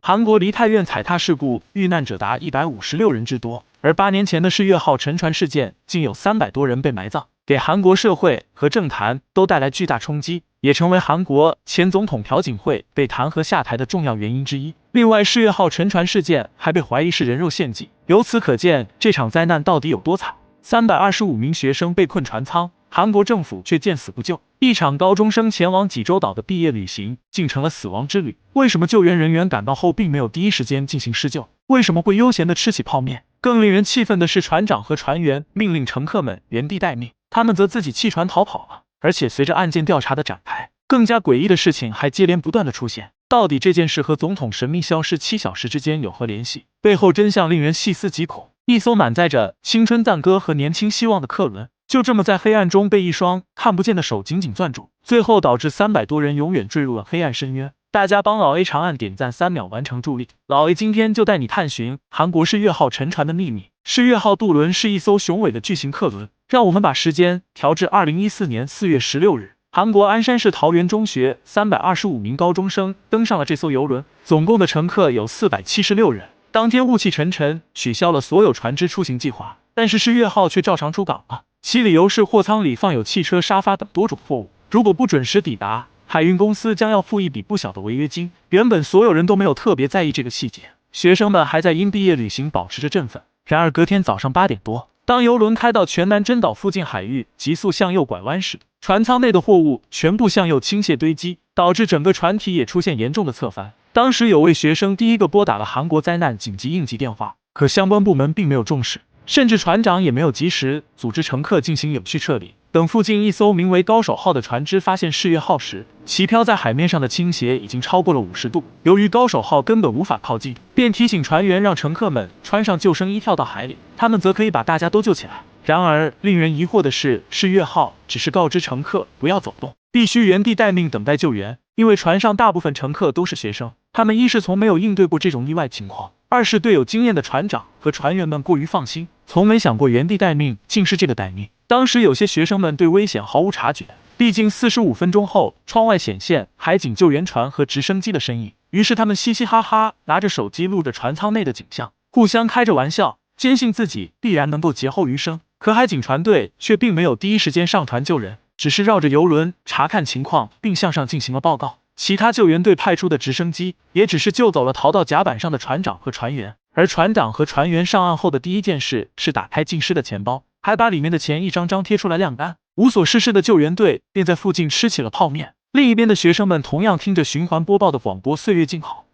韩国梨泰院踩踏事故遇难者达156人之多，而8年前的世越号沉船事件竟有300多人被埋葬，给韩国社会和政坛都带来巨大冲击，也成为韩国前总统朴槿惠被弹劾下台的重要原因之一。另外，世越号沉船事件还被怀疑是人肉献祭，由此可见这场灾难到底有多惨。325名学生被困船舱，韩国政府却见死不救。一场高中生前往济州岛的毕业旅行竟成了死亡之旅。为什么救援人员赶到后并没有第一时间进行施救？为什么会悠闲地吃起泡面？更令人气愤的是，船长和船员命令乘客们原地待命，他们则自己弃船逃跑了。而且随着案件调查的展开，更加诡异的事情还接连不断的出现。到底这件事和总统神秘消失7小时之间有何联系？背后真相令人细思极恐。一艘满载着青春赞歌和年轻希望的客轮，就这么在黑暗中被一双看不见的手紧紧攥住，最后导致300多人永远坠入了黑暗深渊。大家帮老 A 长按点赞3秒完成助力，老 A 今天就带你探寻韩国世越号沉船的秘密。世越号渡轮是一艘雄伟的巨型客轮，让我们把时间调至2014年4月16日，韩国鞍山市桃园中学325名高中生登上了这艘游轮，总共的乘客有476人。当天雾气沉沉，取消了所有船只出行计划，但是世越号却照常出港了。其理由是货舱里放有汽车、沙发等多种货物，如果不准时抵达，海运公司将要付一笔不小的违约金。原本所有人都没有特别在意这个细节，学生们还在因毕业旅行保持着振奋。然而隔天早上8点多，当游轮开到全南真岛附近海域，急速向右拐弯时，船舱内的货物全部向右倾泻堆积，导致整个船体也出现严重的侧翻。当时有位学生第一个拨打了韩国灾难紧急应急电话，可相关部门并没有重视，甚至船长也没有及时组织乘客进行有序撤离。等附近一艘名为高手号的船只发现世越号时，其漂在海面上的倾斜已经超过了50度，由于高手号根本无法靠近，便提醒船员让乘客们穿上救生衣跳到海里，他们则可以把大家都救起来。然而令人疑惑的是，世越号只是告知乘客不要走动，必须原地待命等待救援。因为船上大部分乘客都是学生，他们一是从没有应对过这种意外情况，二是对有经验的船长和船员们过于放心，从没想过原地待命竟是这个待命。当时有些学生们对危险毫无察觉，毕竟45分钟后，窗外显现海警救援船和直升机的身影，于是他们嘻嘻哈哈拿着手机录着船舱内的景象，互相开着玩笑，坚信自己必然能够劫后余生。可海警船队却并没有第一时间上船救人，只是绕着游轮查看情况，并向上进行了报告。其他救援队派出的直升机也只是救走了逃到甲板上的船长和船员，而船长和船员上岸后的第一件事是打开浸湿的钱包，还把里面的钱一张张贴出来晾干。无所事事的救援队便在附近吃起了泡面。另一边的学生们同样听着循环播报的广播，岁月静好。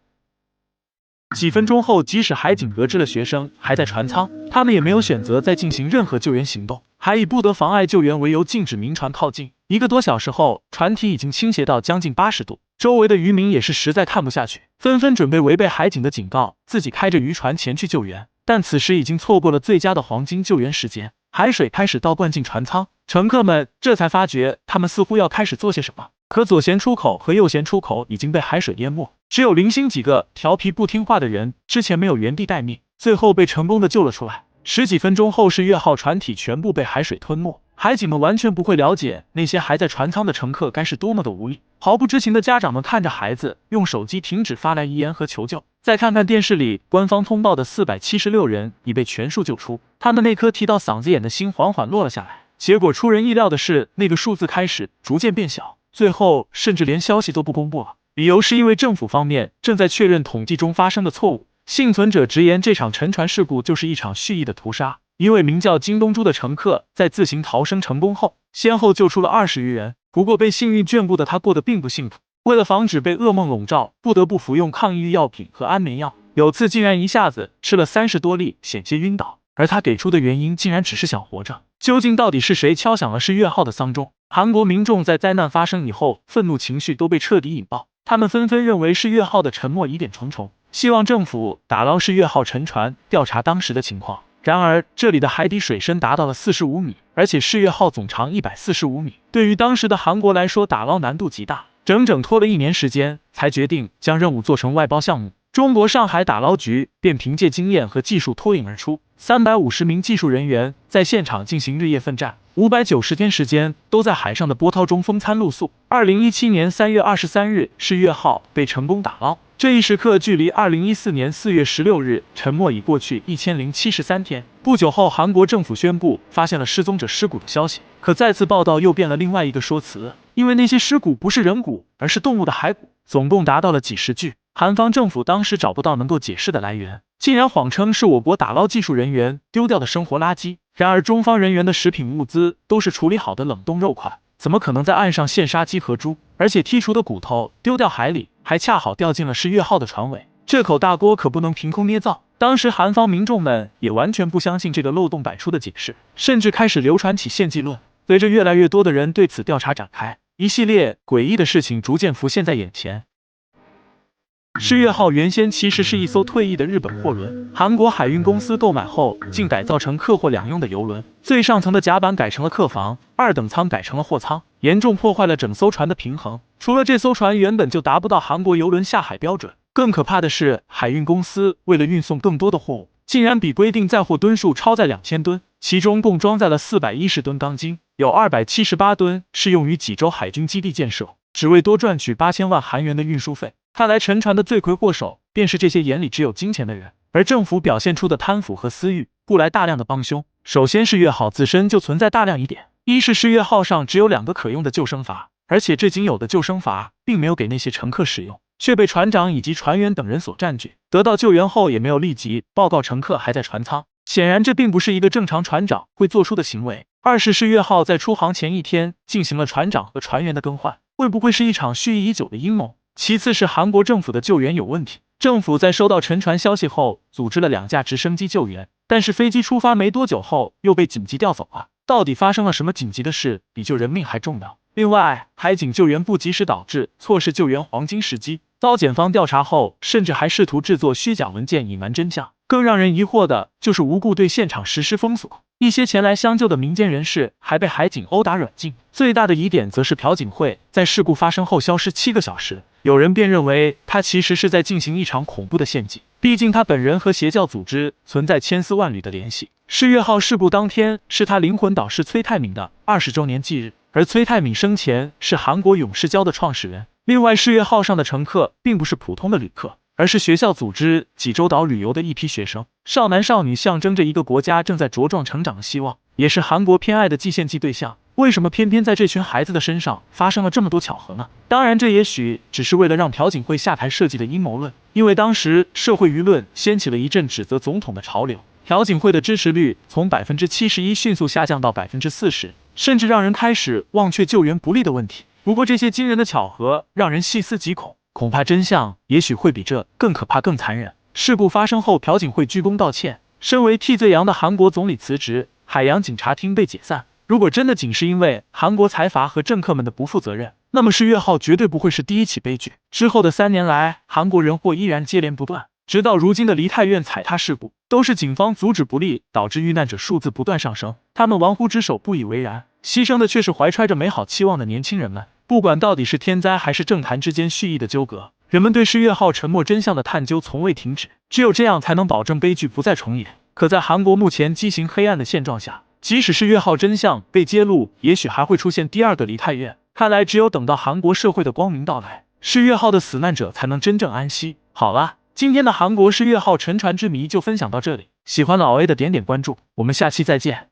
几分钟后，即使海警得知了学生还在船舱，他们也没有选择再进行任何救援行动，还以不得妨碍救援为由禁止民船靠近。1个多小时后，船体已经倾斜到将近80度，周围的渔民也是实在看不下去，纷纷准备违背海警的警告，自己开着渔船前去救援。但此时已经错过了最佳的黄金救援时间，海水开始倒灌进船舱，乘客们这才发觉他们似乎要开始做些什么。可左舷出口和右舷出口已经被海水淹没，只有零星几个调皮不听话的人之前没有原地待命，最后被成功的救了出来。10几分钟后，世越号船体全部被海水吞没，海警们完全不会了解那些还在船舱的乘客该是多么的无力。毫不知情的家长们看着孩子用手机停止发来遗言和求救，再看看电视里官方通报的476人已被全数救出，他们那颗提到嗓子眼的心缓缓落了下来。结果出人意料的是，那个数字开始逐渐变小，最后甚至连消息都不公布了。理由是因为政府方面正在确认统计中发生的错误。幸存者直言，这场沉船事故就是一场蓄意的屠杀。一位名叫金东珠的乘客在自行逃生成功后，先后救出了20余人，不过被幸运眷顾的他过得并不幸福。为了防止被噩梦笼罩，不得不服用抗抑郁药品和安眠药，有次竟然一下子吃了30多粒，险些晕倒。而他给出的原因竟然只是想活着。究竟到底是谁敲响了世越号的丧钟？韩国民众在灾难发生以后，愤怒情绪都被彻底引爆，他们纷纷认为世越号的沉没疑点重重，希望政府打捞世越号沉船，调查当时的情况。然而这里的海底水深达到了45米，而且世越号总长145米，对于当时的韩国来说，打捞难度极大，整整拖了1年时间才决定将任务做成外包项目。中国上海打捞局便凭借经验和技术脱颖而出，350名技术人员在现场进行日夜奋战，590天时间都在海上的波涛中风餐露宿。2017年3月23日，世越号被成功打捞。这一时刻距离2014年4月16日沉默已过去1073天。不久后，韩国政府宣布发现了失踪者尸骨的消息，可再次报道又变了另外一个说辞，因为那些尸骨不是人骨，而是动物的骸骨，总共达到了几十具。韩方政府当时找不到能够解释的来源，竟然谎称是我国打捞技术人员丢掉的生活垃圾。然而中方人员的食品物资都是处理好的冷冻肉块，怎么可能在岸上现杀鸡和猪？而且剔除的骨头丢掉海里，还恰好掉进了是月号的船尾，这口大锅可不能凭空捏造。当时韩方民众们也完全不相信这个漏洞百出的解释，甚至开始流传起献祭论。随着越来越多的人对此调查展开，一系列诡异的事情逐渐浮现在眼前。是月号原先其实是一艘退役的日本货轮，韩国海运公司购买后，竟改造成客货两用的油轮。最上层的甲板改成了客房，二等舱改成了货舱，严重破坏了整艘船的平衡。除了这艘船原本就达不到韩国油轮下海标准，更可怕的是，海运公司为了运送更多的货物，竟然比规定载货吨数超载2000吨，其中共装载了410吨钢筋，有278吨是用于济州海军基地建设，只为多赚取8000万韩元的运输费。看来沉船的罪魁祸首便是这些眼里只有金钱的人，而政府表现出的贪腐和私欲，雇来大量的帮凶。首先是月号自身就存在大量疑点，一是月号上只有2个可用的救生筏，而且这仅有的救生筏并没有给那些乘客使用，却被船长以及船员等人所占据，得到救援后也没有立即报告乘客还在船舱，显然这并不是一个正常船长会做出的行为。二是月号在出航前一天进行了船长和船员的更换，会不会是一场蓄意已久的阴谋？其次是韩国政府的救援有问题，政府在收到沉船消息后，组织了2架直升机救援，但是飞机出发没多久后又被紧急调走了。到底发生了什么紧急的事，比救人命还重要？另外，海警救援不及时导致错失救援黄金时机，遭检方调查后，甚至还试图制作虚假文件隐瞒真相。更让人疑惑的就是无故对现场实施封锁，一些前来相救的民间人士还被海警殴打软禁。最大的疑点则是朴槿惠在事故发生后消失7个小时，有人便认为他其实是在进行一场恐怖的献祭，毕竟他本人和邪教组织存在千丝万缕的联系。是月号事故当天是他灵魂导师崔泰敏的20周年忌日，而崔泰敏生前是韩国勇士教的创始人。另外，是月号上的乘客并不是普通的旅客，而是学校组织济州岛旅游的一批学生，少男少女象征着一个国家正在茁壮成长的希望，也是韩国偏爱的祭献祭对象。为什么偏偏在这群孩子的身上发生了这么多巧合呢？当然，这也许只是为了让朴槿惠下台设计的阴谋论，因为当时社会舆论掀起了一阵指责总统的潮流，朴槿惠的支持率从71%迅速下降到40%，甚至让人开始忘却救援不力的问题。不过这些惊人的巧合让人细思极恐，恐怕真相也许会比这更可怕更残忍。事故发生后，朴槿惠鞠躬道歉，身为替罪羊的韩国总理辞职，海洋警察厅被解散。如果真的仅是因为韩国财阀和政客们的不负责任，那么是月号绝对不会是第一起悲剧。之后的3年来，韩国人祸依然接连不断，直到如今的梨泰院踩踏事故，都是警方阻止不力，导致遇难者数字不断上升。他们玩忽职守，不以为然，牺牲的却是怀揣着美好期望的年轻人们。不管到底是天灾还是政坛之间蓄意的纠葛，人们对是月号沉没真相的探究从未停止，只有这样才能保证悲剧不再重演。可在韩国目前畸形黑暗的现状下，即使是月号真相被揭露，也许还会出现第2个梨泰院。看来只有等到韩国社会的光明到来，是月号的死难者才能真正安息。好了，今天的韩国是月号沉船之谜就分享到这里，喜欢老 A 的点点关注，我们下期再见。